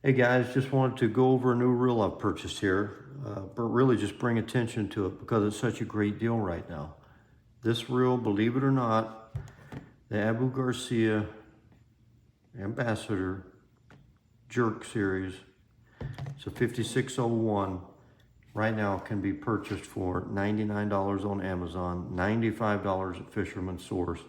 Hey guys, just wanted to go over a new reel I've purchased here, but really just bring attention to it because it's such a great deal right now. This reel, believe it or not, the Abu Garcia Ambassador Jerk Series, it's a 5601, right now can be purchased for $99 on Amazon, $95 at Fisherman's Source,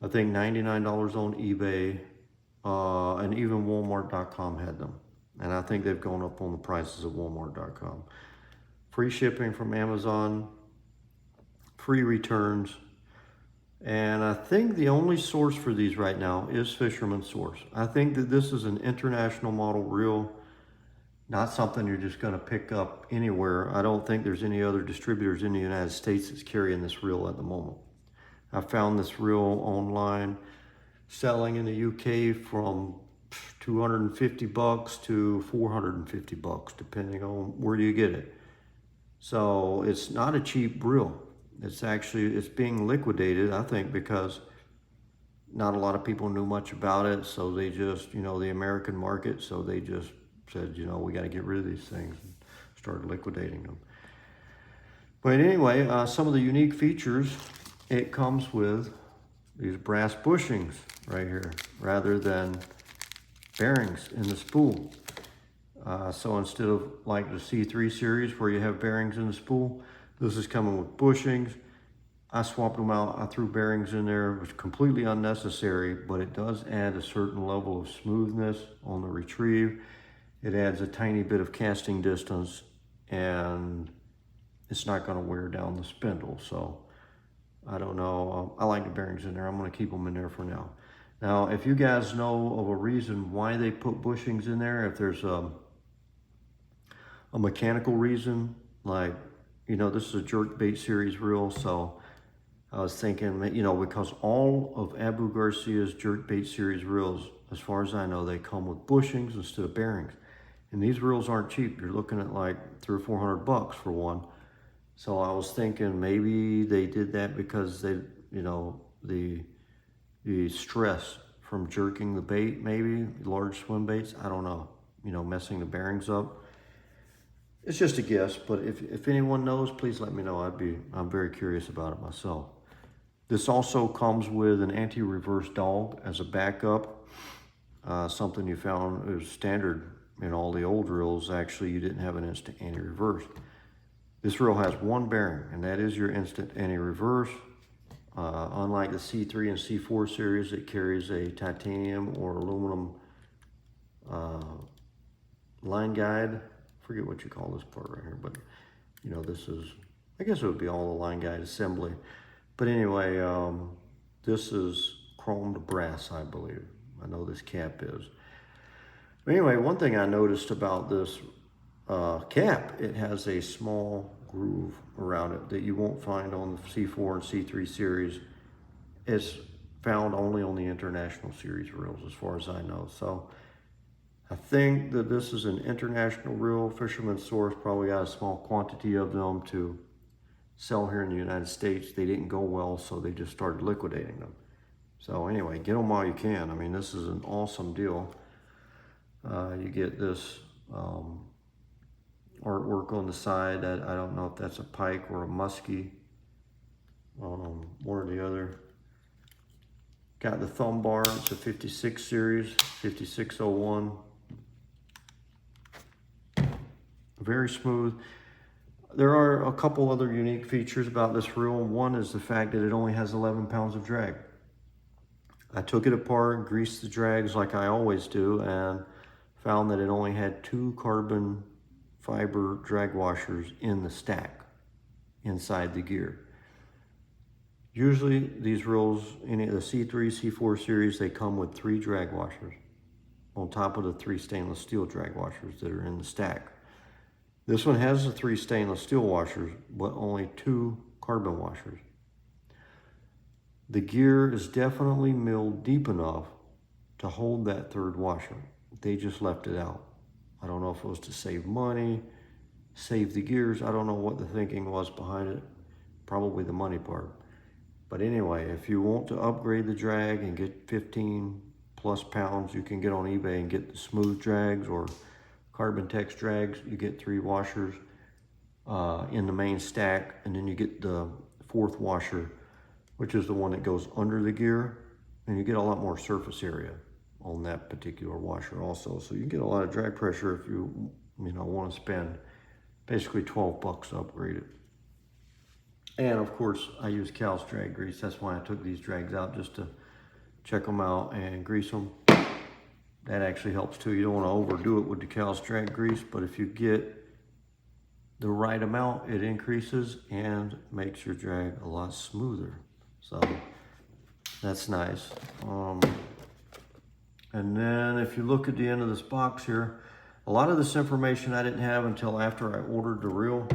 I think $99 on eBay, and even Walmart.com had them. And I think they've gone up on the prices of Walmart.com. Free shipping from Amazon, free returns. And I think the only source for these right now is Fisherman's Source. I think that this is an international model reel, not something you're just gonna pick up anywhere. I don't think there's any other distributors in the United States that's carrying this reel at the moment. I found this reel online selling in the UK from 250 bucks to 450 bucks, depending on where you get it. So it's not a cheap reel. It's being liquidated, I think, because not a lot of people knew much about it. So they just, the American market, so they just said, we got to get rid of these things and started liquidating them. But anyway, some of the unique features, it comes with these brass bushings right here, rather than bearings in the spool. So instead of like the C3 series where you have bearings in the spool, this is coming with bushings. I swapped them out, I threw bearings in there. It was completely unnecessary, but it does add a certain level of smoothness on the retrieve. It adds a tiny bit of casting distance, and it's not gonna wear down the spindle. So I don't know, I like the bearings in there. I'm gonna keep them in there for now. Now, if you guys know of a reason why they put bushings in there, if there's a mechanical reason, like, this is a jerk bait series reel, so I was thinking, because all of Abu Garcia's jerk bait series reels, as far as I know, they come with bushings instead of bearings. And these reels aren't cheap. You're looking at like 300 or 400 bucks for one. So I was thinking maybe they did that because they, the stress from jerking the bait, maybe large swim baits, I don't know, messing the bearings up. It's just a guess, but if anyone knows, please let me know. I'm very curious about it myself. This also comes with an anti-reverse dog as a backup. Something you found is standard in all the old reels. Actually, you didn't have an instant anti-reverse. This reel has one bearing, and that is your instant anti-reverse. Unlike the C3 and C4 series, it carries a titanium or aluminum line guide. I forget what you call this part right here, but this is, I guess it would be all the line guide assembly. But anyway, this is chromed brass, I believe. I know this cap is. But anyway, one thing I noticed about this cap, it has a small groove around it that you won't find on the C4 and C3 series. It's found only on the international series reels, as far as I know. So I think that this is an international reel. Fisherman's Source probably got a small quantity of them to sell here in the United States. They didn't go well, so they just started liquidating them. So anyway, get them while you can. I mean, this is an awesome deal. You get this artwork on the side. I don't know if that's a Pike or a Musky, one or the other. Got the thumb bar. It's a 56 series, 5601. Very smooth. There are a couple other unique features about this reel. One is the fact that it only has 11 pounds of drag. I took it apart, greased the drags like I always do, and found that it only had 2 carbon fiber drag washers in the stack inside the gear. Usually these reels, any of the C3, C4 series, they come with 3 drag washers on top of the 3 stainless steel drag washers that are in the stack. This one has the 3 stainless steel washers, but only 2 carbon washers. The gear is definitely milled deep enough to hold that 3rd washer. They just left it out. I don't know if it was to save money, save the gears. I don't know what the thinking was behind it. Probably the money part. But anyway, if you want to upgrade the drag and get 15 plus pounds. You can get on eBay and get the smooth drags or Carbon Tex drags. You get 3 washers in the main stack, and then you get the 4th washer, which is the one that goes under the gear, and you get a lot more surface area on that particular washer also. So you get a lot of drag pressure if you want to spend basically 12 bucks to upgrade it. And of course, I use Cal's drag grease. That's why I took these drags out, just to check them out and grease them. That actually helps too. You don't want to overdo it with the Cal's drag grease, but if you get the right amount, it increases and makes your drag a lot smoother. So that's nice. And then if you look at the end of this box here, a lot of this information I didn't have until after I ordered the reel.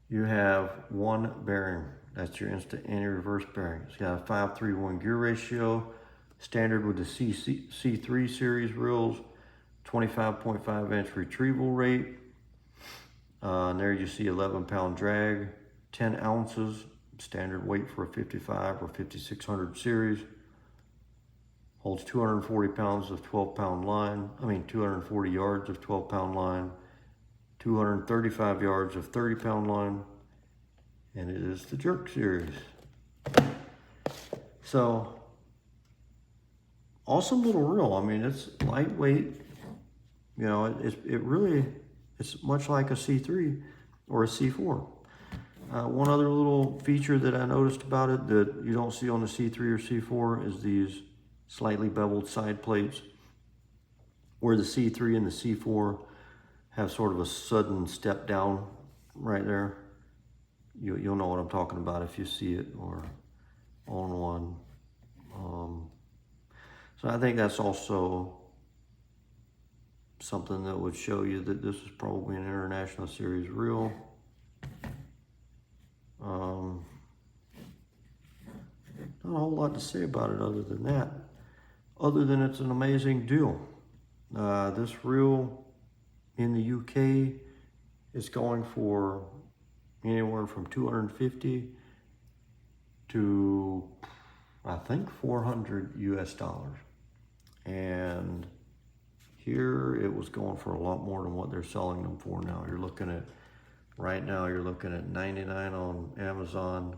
You have 1 bearing. That's your instant anti-reverse bearing. It's got a 5:3:1 gear ratio, standard with the C3 series reels, 25.5 inch retrieval rate. And there you see 11-pound drag, 10 ounces, standard weight for a 55 or 5600 series. Holds 240 pounds of 12-pound line. 240 yards of 12-pound line. 235 yards of 30-pound line, and it is the Jerk series. So, awesome little reel. It's lightweight. It's much like a C3 or a C4. One other little feature that I noticed about it that you don't see on the C3 or C4 is these slightly beveled side plates, where the C3 and the C4 have sort of a sudden step down right there. You'll know what I'm talking about if you see it or on one. So I think that's also something that would show you that this is probably an International Series reel. Not a whole lot to say about it other than that. Other than it's an amazing deal. This reel in the UK is going for anywhere from $250 to I think $400 US. And here it was going for a lot more than what they're selling them for now. Right now you're looking at $99 on Amazon,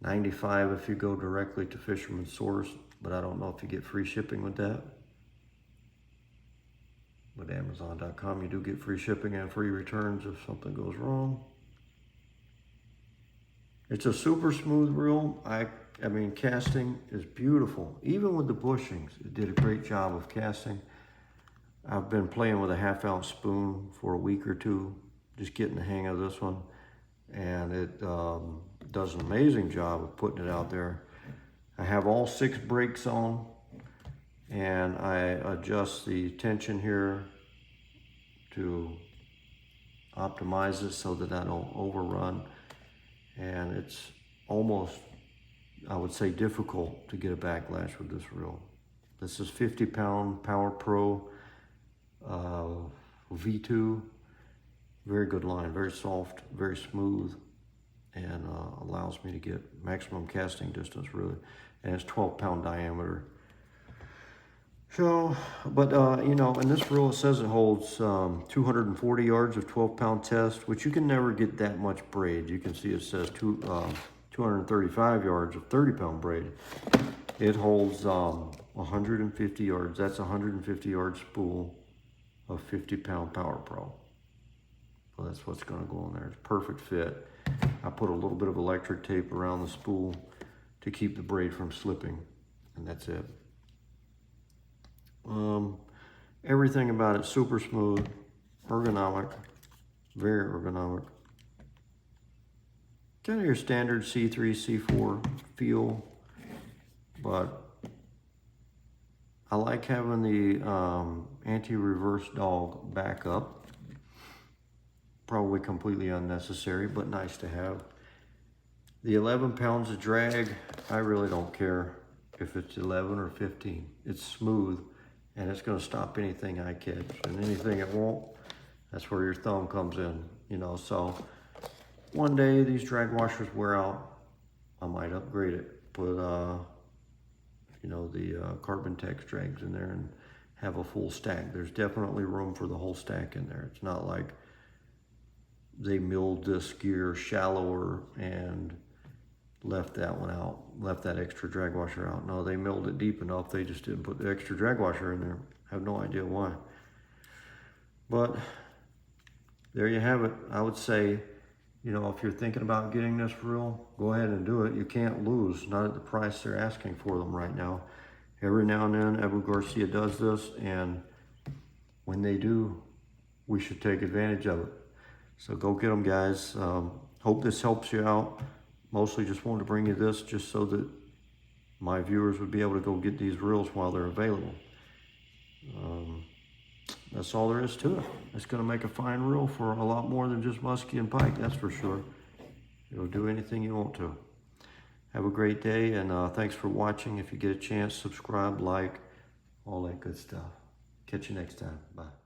$95 if you go directly to Fisherman's Source, but I don't know if you get free shipping with that. With Amazon.com, you do get free shipping and free returns if something goes wrong. It's a super smooth reel. Casting is beautiful. Even with the bushings, it did a great job of casting. I've been playing with a 1/2 ounce spoon for a week or two, just getting the hang of this one. And it does an amazing job of putting it out there. I have all 6 brakes on, and I adjust the tension here to optimize it so that I don't overrun. And it's almost, I would say, difficult to get a backlash with this reel. This is 50-pound Power Pro V2. Very good line, very soft, very smooth, and allows me to get maximum casting distance, really. And it's 12-pound diameter. So, but in this reel it says it holds 240 yards of 12-pound test, which you can never get that much braid. You can see it says 235 yards of 30-pound braid. It holds 150 yards. That's a 150-yard spool of 50-pound Power Pro. So that's what's going to go on there. It's perfect fit. I put a little bit of electric tape around the spool to keep the braid from slipping, and that's it. Everything about it super smooth, ergonomic, very ergonomic. Kind of your standard C3, C4 feel, but I like having the anti-reverse dog backup. Probably completely unnecessary, but nice to have. The 11 pounds of drag, I really don't care if it's 11 or 15. It's smooth, and it's gonna stop anything I catch, and anything it won't, that's where your thumb comes in, so one day these drag washers wear out, I might upgrade it, but you know, the Carbon Tex drags in there and have a full stack. There's definitely room for the whole stack in there. It's not like they milled this gear shallower and left that one out, left that extra drag washer out. No, they milled it deep enough. They just didn't put the extra drag washer in there. I have no idea why. But there you have it. I would say, you know, if you're thinking about getting this reel, go ahead and do it. You can't lose, not at the price they're asking for them right now. Every now and then, Abu Garcia does this, and when they do, we should take advantage of it. So go get them, guys. Hope this helps you out. Mostly just wanted to bring you this just so that my viewers would be able to go get these reels while they're available. That's all there is to it. It's going to make a fine reel for a lot more than just musky and pike, that's for sure. It'll do anything you want to. Have a great day, and thanks for watching. If you get a chance, subscribe, like, all that good stuff. Catch you next time. Bye.